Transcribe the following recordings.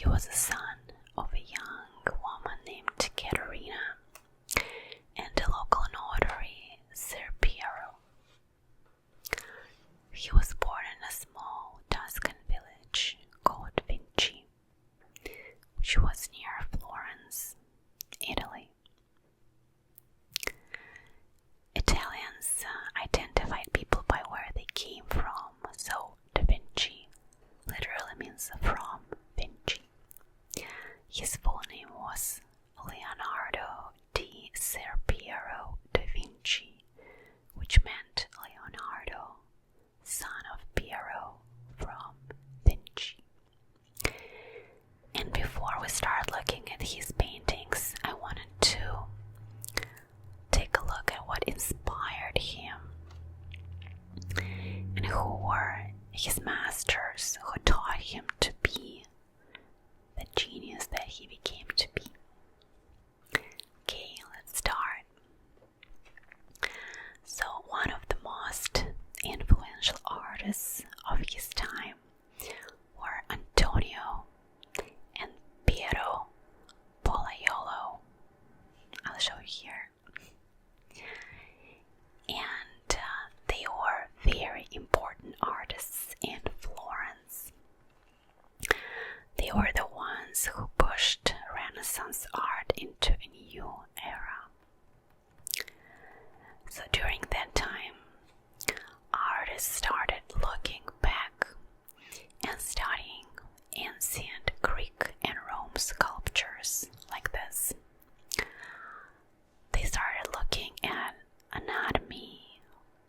He was the son of a young woman named Caterina and the local notary, Sir Piero. He was born in a small Tuscan village called Vinci, which was near Florence, Italy. Italians identified people by where they came from, so Da Vinci literally means from Vinci. His full name was Leonardo di Ser Piero da Vinci, which meant Leonardo, son of Piero from Vinci. And before we start looking at his paintings, I wanted to take a look at what inspired him and who were his masters who taught him to be the genius that he became to be. Okay, let's start. So one of the most influential artists of his time were Antonio and Piero Pollaiuolo. I'll show you here. And they were very important artists in Florence. They were the ones who pushed Renaissance art into a new era. So during that time, artists started looking back and studying ancient Greek and Rome sculptures like this. They started looking at anatomy,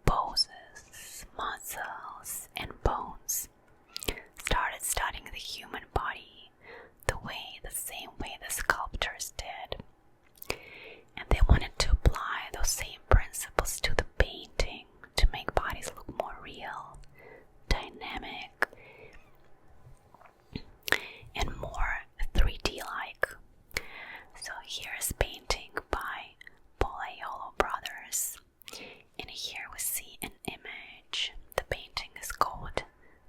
poses, muscles, and bones. Started studying the human body the same way the sculptors did. And they wanted to apply those same principles to the painting to make bodies look more real, dynamic, and more 3D-like. So here's a painting by Pollaiuolo brothers, and here we see an image. The painting is called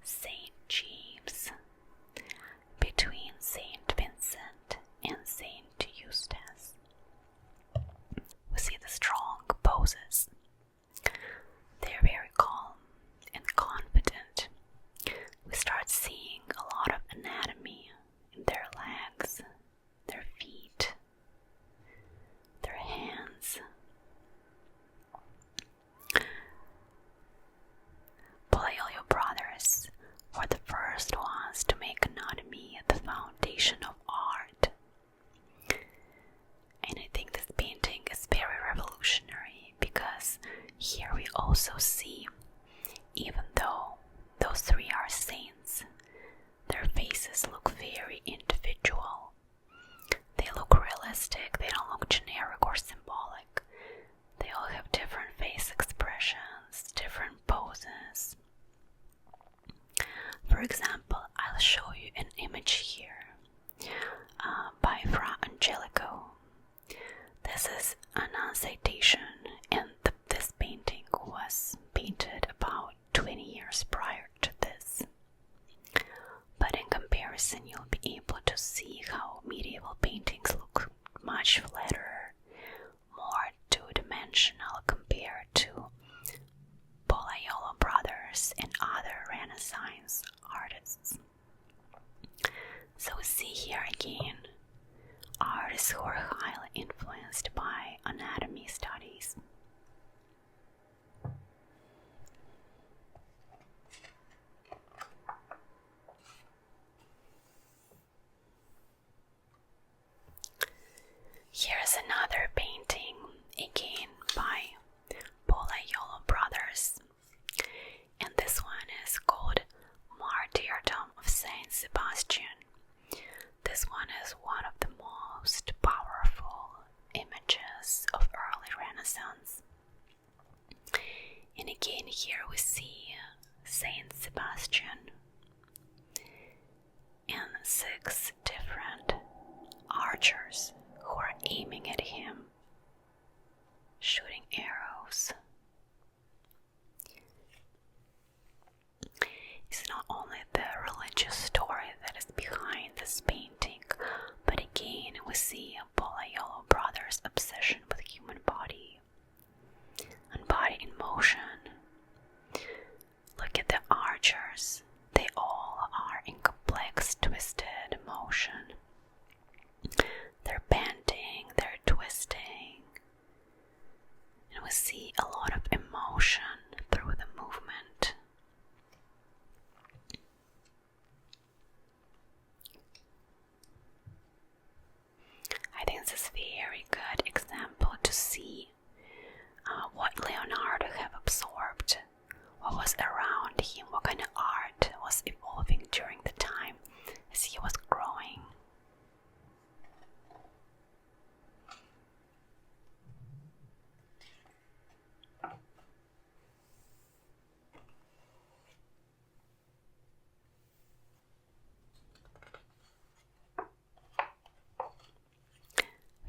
St. James, between St. Vincent and St. Eustace. We see the strong poses. They're very calm and confident. We start seeing a lot of anatomy in their legs, their feet, their hands. Pollaiuolo brothers were the first ones to make anatomy the foundation of art. And I think this painting is very revolutionary because here we also see, even though those three are saints, their faces look very individual. They look realistic, they don't look generic or symbolic. They all have different face expressions, different poses. For example, I'll show you an image here by Fra Angelico. This is an Annunciation, and this painting was painted about 20 years prior to this. But in comparison, you'll be able to see how medieval paintings look much flatter, more two-dimensional compared to Pollaiuolo brothers and other Renaissance artists. So we see here again artists who are highly influenced by anatomy studies. Here's another painting, again by Pollaiuolo brothers, and this one is called Martyrdom of St.Sebestian. This one is one of the most powerful images of early Renaissance. And again here we see St.Sebestian and 6 different archers who are aiming at him, shooting arrows. It's not only the religious story that is behind this painting, is a very good example to see what Leonardo have absorbed, what was around him, what kind of art was evolving during the time as he was growing.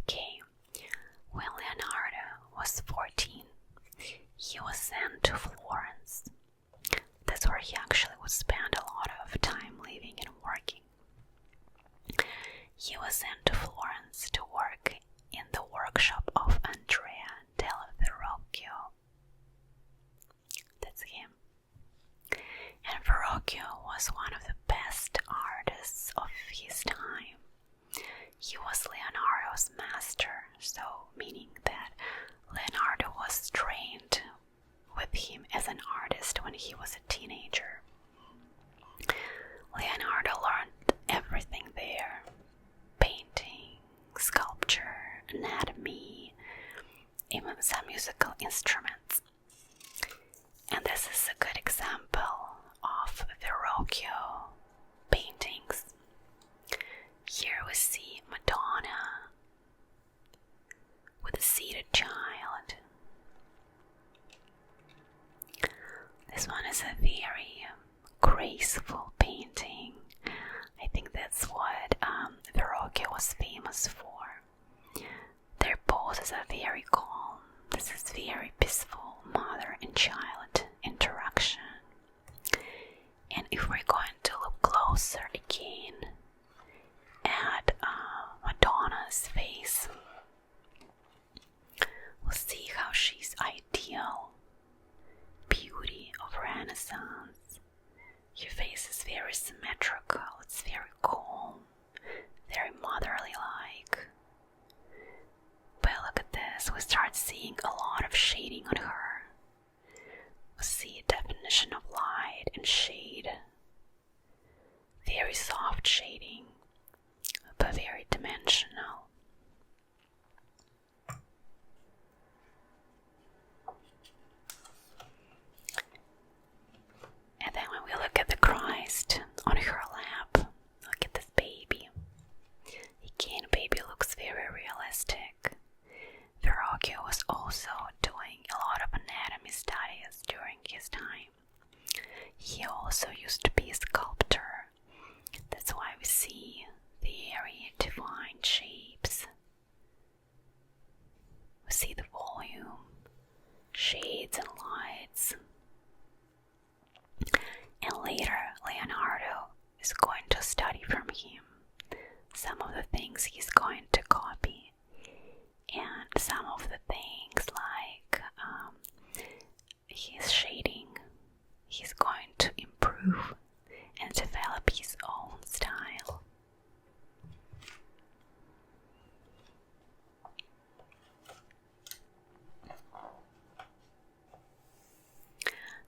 Okay, when Leonardo was 14, he was sent to Florence. That's where he actually would spend a lot of time living and working. He was sent to Florence to work in the workshop of Andrea del Verrocchio. That's him. And Verrocchio was one of the best artists of his time. He was Leonardo's master, so meaning that Leonardo was trained with him as an artist when he was a teenager. Leonardo learned everything there: painting, sculpture, anatomy, even some musical instruments. And this is a good example of Verrocchio paintings. Here we see Madonna with a seated child. This one is a very graceful painting. I think that's what Verrocchio was famous for. Their poses are very calm. This is very peaceful mother and child interaction. And if we're going to look closer again at Madonna's face, we'll see how she's ideal beauty of Renaissance. Your face is very symmetrical, it's very calm, very motherly-like. But look at this, we start seeing a lot of shading on her. We see a definition of light and shade. Very soft shading, but very dimensional. And then when we look at the Christ on her lap, look at this baby. Again, baby looks very realistic. Verrocchio was also doing a lot of anatomy studies during his time. He also used to be a sculptor. That's why we see very defined shapes. We see the volume, shades and lights. And later, Leonardo is going to study from him some of the things he's going to copy, and some of the things like his shading, he's going to improve and develop his own style.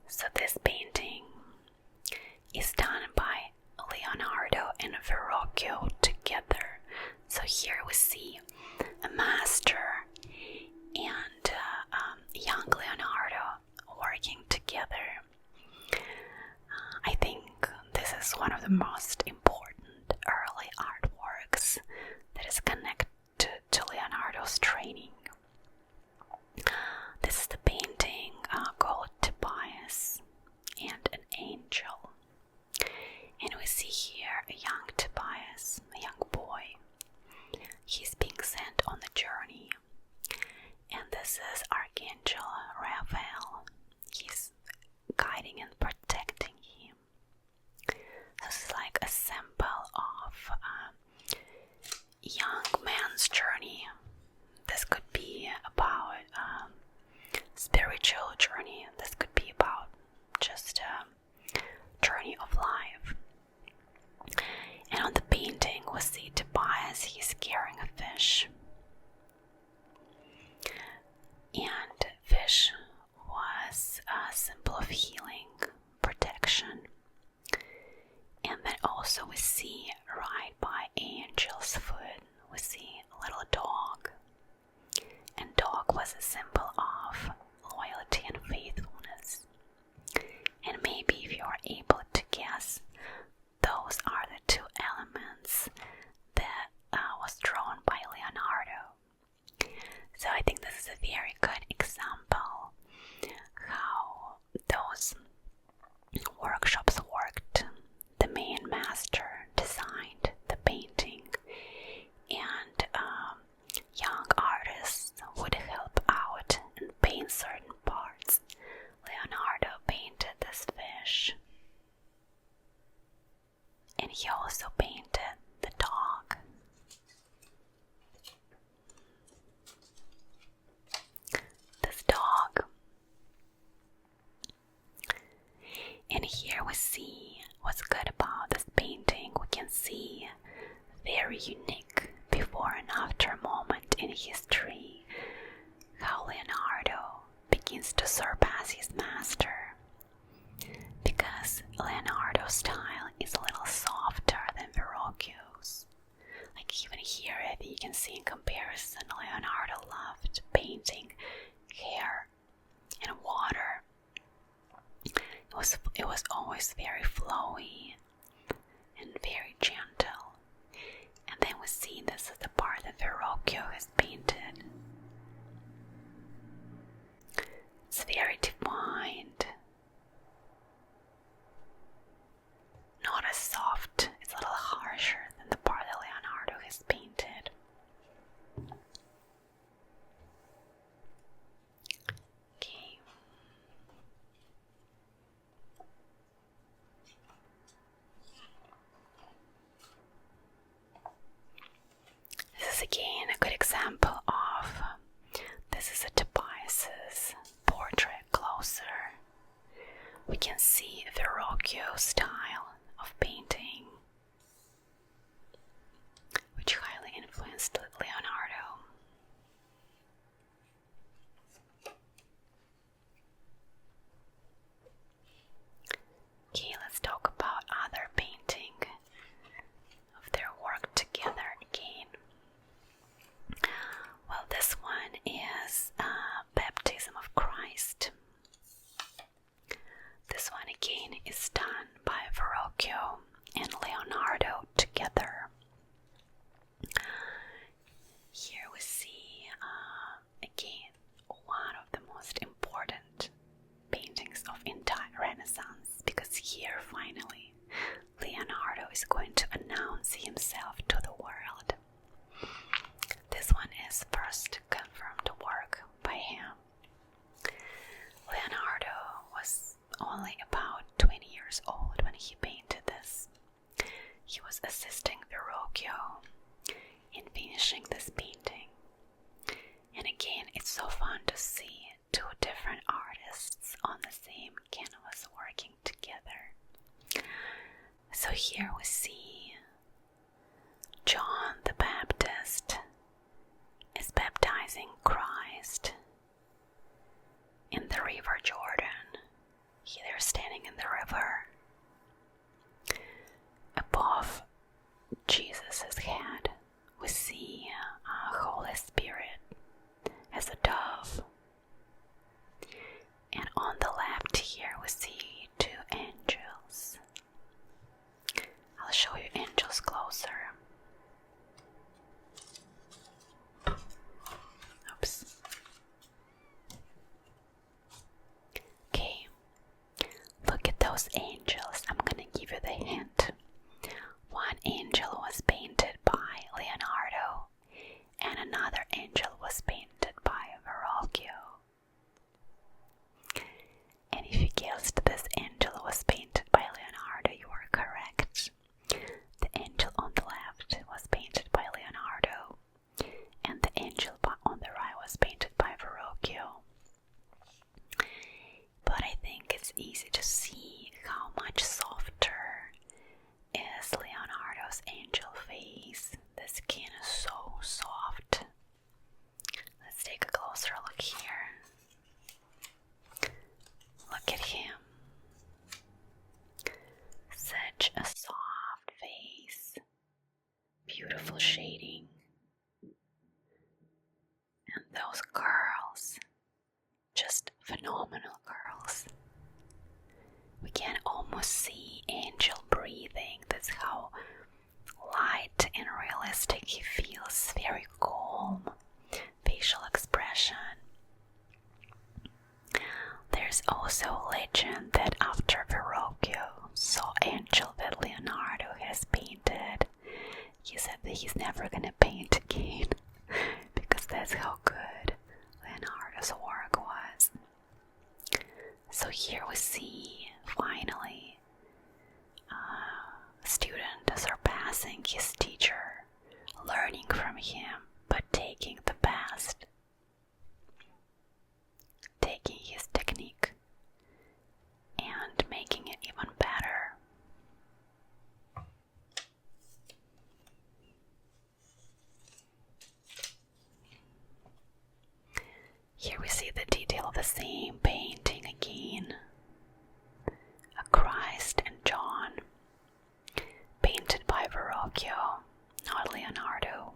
So this painting is done by Leonardo and Verrocchio together. So here we see a master and young Leonardo working together. I think this is one of the most important early artworks that is connected to Leonardo's training. This is the painting called Tobias and an Angel. And we see here a young Tobias, a young boy. He's being sent on the journey. And this is Archangel Raphael. He's guiding and protecting him. This is like a sample of young man's journey. This could be about spiritual journey. This could be about just a journey of life. And on the painting we see Tobias, he's carrying a fish. And fish was a symbol of healing, protection. And then also we see right by Angel's foot, we see a symbol of loyalty and faithfulness. And maybe if you are able to guess, those are the two elements that was drawn by Leonardo. So I think this is a very good example how those workshops worked. The main master designed the painting, and young artists would help out and paint certain parts. Leonardo painted this fish, and he also painted the dog. This dog. And here we see what's good about this painting. We can see very unique before and after moment in history, how Leonardo begins to surpass his master, because Leonardo's style is a little softer than Verrocchio's. Like even here, I think you can see in comparison, Leonardo loved painting hair and water. It was always very flowy and very gentle. And then we see this is the part that Verrocchio has painted. It's very defined. Not as soft, it's a little harsher than the part that Leonardo has painted. Okay. This is again a good example of, this is a Tobias's portrait closer. We can see Verrocchio's style of painting, which highly influenced Leonardo. Okay, let's talk about other painting of their work together again. Well, this one is Baptism of Christ. This one again is done by Verrocchio and Leonardo together. Here we see again one of the most important paintings of entire Renaissance, because here finally Leonardo is going to announce himself to the world. This one is first confirmed work by him. Leonardo was only about 20 years old when he painted this. He was assisting Verrocchio in finishing this painting. And again, it's so fun to see two different artists on the same canvas working together. So here we see John the Baptist is baptizing Christ in the river Jordan. They're standing in the river. Above Jesus' head, we see Holy Spirit as a dove. And on the left here, we see two angels. I'll show you angels closer. Oops. Okay. Look at those angels. I'm gonna give you the hint. One angel was painted by Leonardo, and another angel was painted by Verrocchio. And if you guessed this angel was painted by Leonardo, you are correct. The angel on the left was painted by Leonardo, and the angel on the right was painted by Verrocchio. But I think it's easy to see how much softer is Leonardo's angel face. The skin is so soft. Let's take a closer look here. Look at him. Such a soft face. Beautiful shading. And those curls. phenomenal, girls. We can almost see angel breathing. That's how light and realistic he feels. Very calm facial expression. There's also a legend that after Verrocchio saw angel that Leonardo has painted, he said that he's never gonna paint again because that's how good Leonardo's work was. So here we see finally a student surpassing his teacher, learning from him but taking the best, taking his technique and making it even better. Here we see the detail of the same painting again. A Christ and John, painted by Verrocchio, not Leonardo.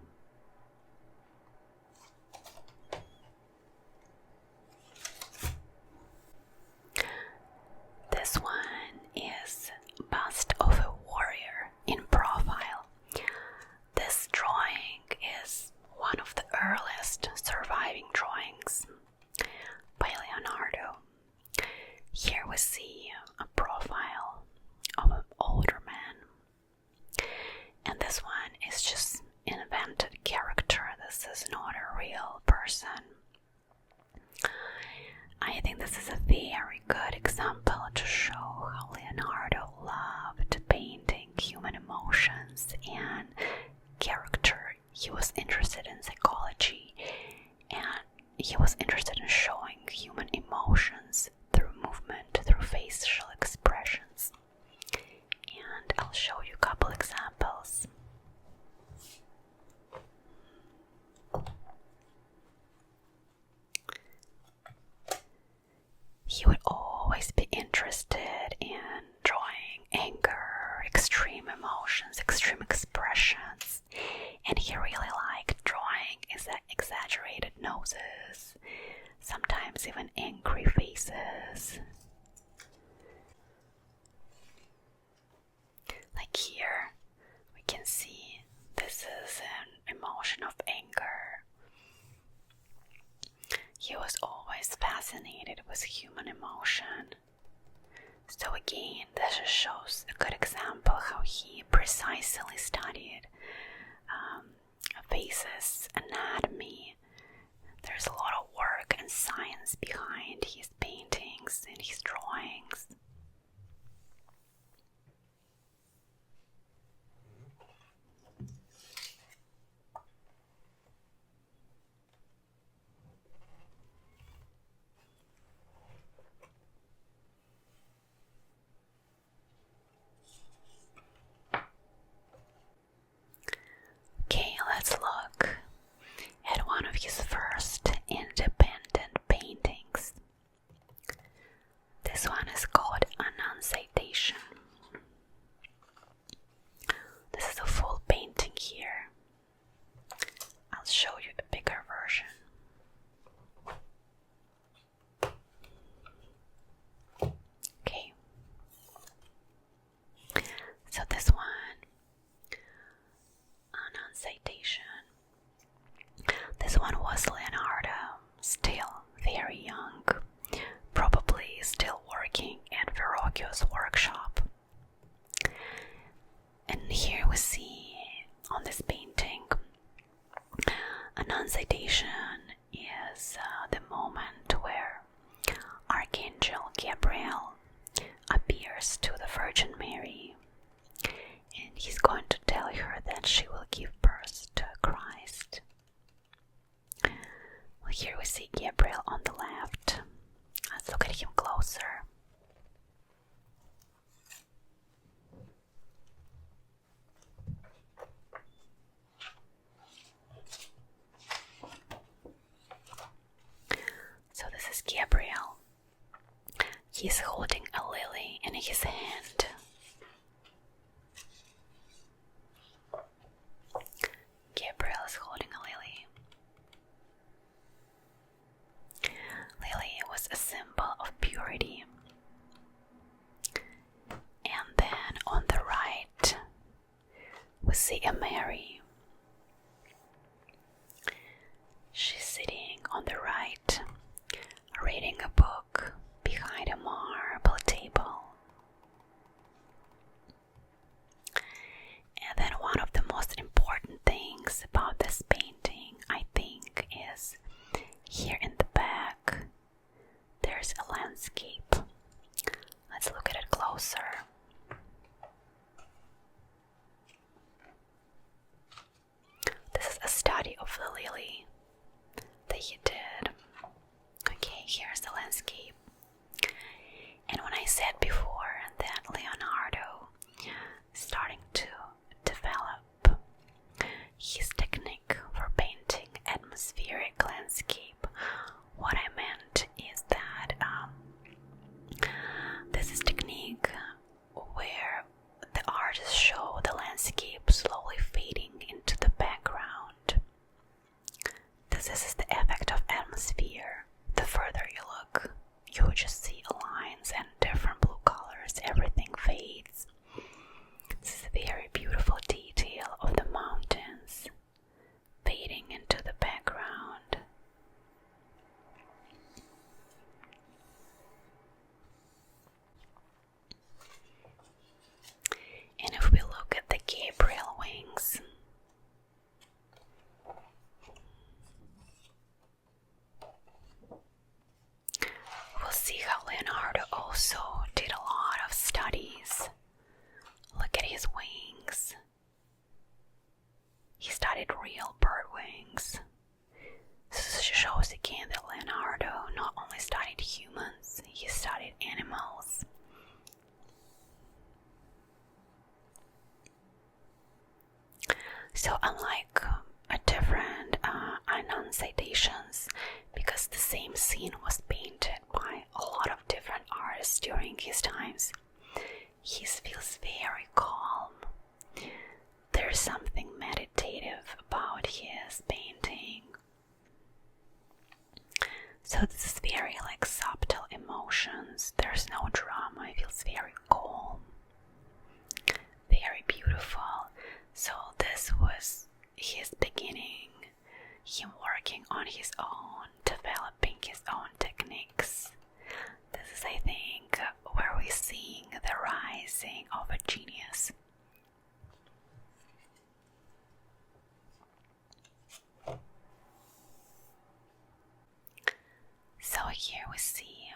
This one is a bust of a warrior in profile. This drawing is one of the earliest surviving drawings by Leonardo. Here we see a profile of an older man, and this one is just an invented character. This is not a real person. I think this is a very good example to show how Leonardo loved painting human emotions and character. He was interested in psychology, and he was interested in showing human emotions through movement, through facial expressions. And I'll show you a couple examples. He would always be interested in drawing anger, extreme emotions, extreme expressions, and he really liked drawing exaggerated noses, sometimes even angry faces. Like here, we can see this is an emotion of anger. He was always fascinated with human emotion. So again, this just shows a good example how he precisely studied faces, anatomy. There's a lot of work and science behind his paintings and his drawings. Okay, let's look at one of his first independent paintings. This one is called Annunciation. This is a full painting here. I'll show you a bigger version. Okay. So this one, Annunciation. This one was Leonardo, still very young, probably still working at Verrocchio's workshop. And here we see on this painting, Annunciation is the moment where Archangel Gabriel appears to the Virgin Mary, and he's going to tell her that she will give birth to Christ. Well, here we see Gabriel on the left. Let's look at him closer. So this is Gabriel. He's holding a lily in his hand. Gabriel is holding a lily. Lily was a symbol Mary. She's sitting on the right, reading a book behind a marble table. And then one of the most important things about this painting, I think, is here in the back there's a landscape. Let's look at it closer. This is a study of the lily that he did. Okay, here's the landscape. And when I said before that Leonardo is starting to develop his technique for painting atmospheric landscape, what I meant is that this is technique where the artists show the landscape slowly fading into the background. This is the effect of atmosphere. The further you look, you will just see lines and different blue colors. Everything fades. This is a very beautiful detail of the mountains fading into the background. And if we look at the Gabriel wings, we'll see how Leonardo also did a lot of studies. Look at his wings. He studied real bird wings. This shows again that Leonardo not only studied humans, he studied animals. So unlike different annunciations, because the same scene was painted by a lot of different artists during his times, he feels very calm. There's something meditative about his painting. So this is very like subtle emotions. There's no drama. It feels very calm, very beautiful. So this was his beginning, him working on his own, developing his own techniques. This is, I think, where we're seeing the rising of a genius. So here we see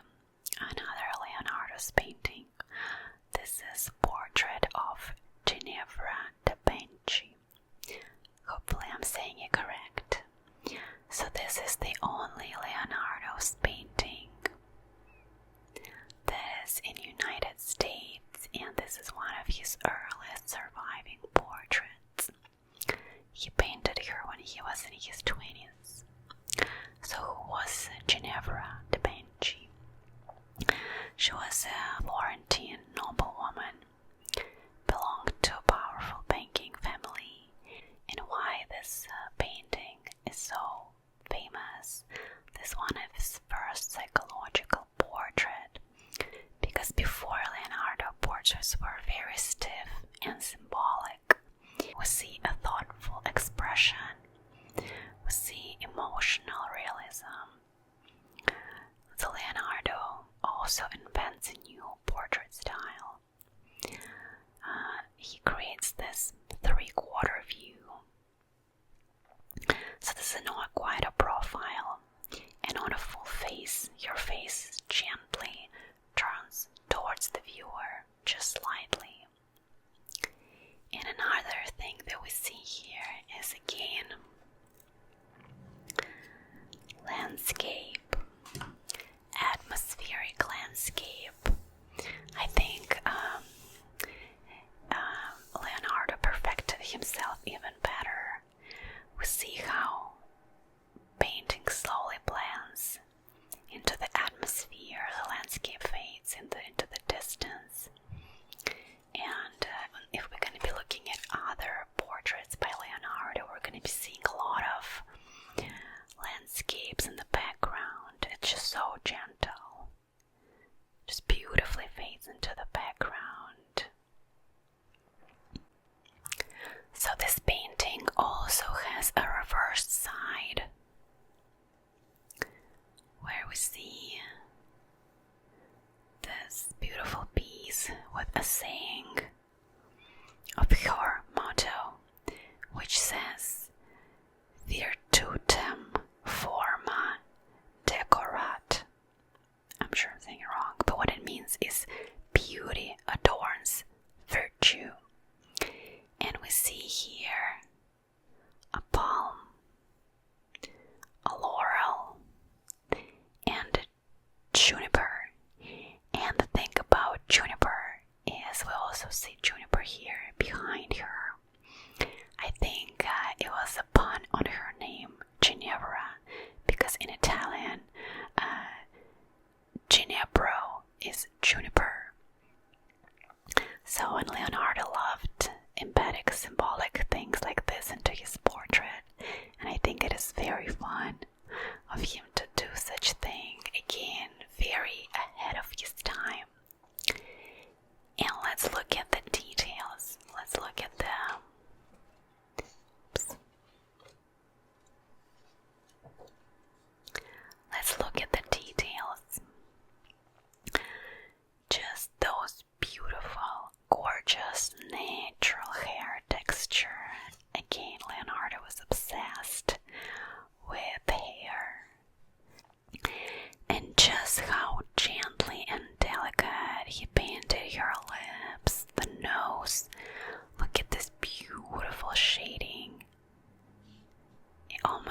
another Leonardo's painting. This is Portrait of Ginevra da Vinci. Hopefully I'm saying it correct. So this is the only Leonardo's painting that is in United States, and this is one of his earliest surviving portraits. He painted her when he was in his 20s. So who was Ginevra da Vinci? She was a Florentine noblewoman, belonged to a powerful banking family. And why this painting is so famous, this one of his first psychological portrait, because before Leonardo, portraits were very stiff and symbolic. We see a thoughtful expression, we see emotional realism. So Leonardo also invents a new portrait style. He creates this three-quarter view. So this is not quite a profile, and on a full face, your face gently turns towards the viewer, just slightly. And another thing that we see here is again landscape, atmospheric landscape. I think Leonardo perfected himself even better. We see how painting slowly blends into the atmosphere, the landscape fades into the distance. And if we're going to be looking at other portraits by Leonardo, we're going to be seeing a lot of landscapes in the background. It's just so gentle, just beautifully fades into the background. So this painting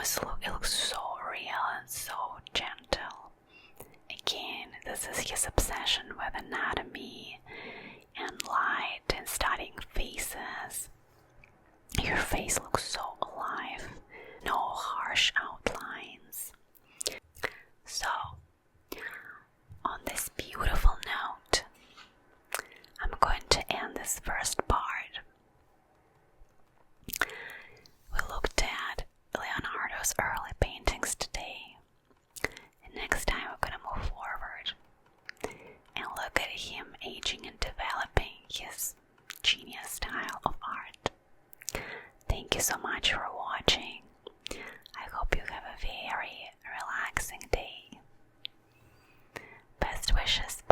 it looks so real and so gentle. Again, this is his obsession with anatomy and light and studying faces. Your face looks so alive, no harsh outlines. So, on this beautiful note, I'm going to end this first part. We looked at Leonardo's early paintings today, and next time we're going to move forward and look at him aging and developing his genius style of art. Thank you so much for watching. I hope you have a very relaxing day. Best wishes.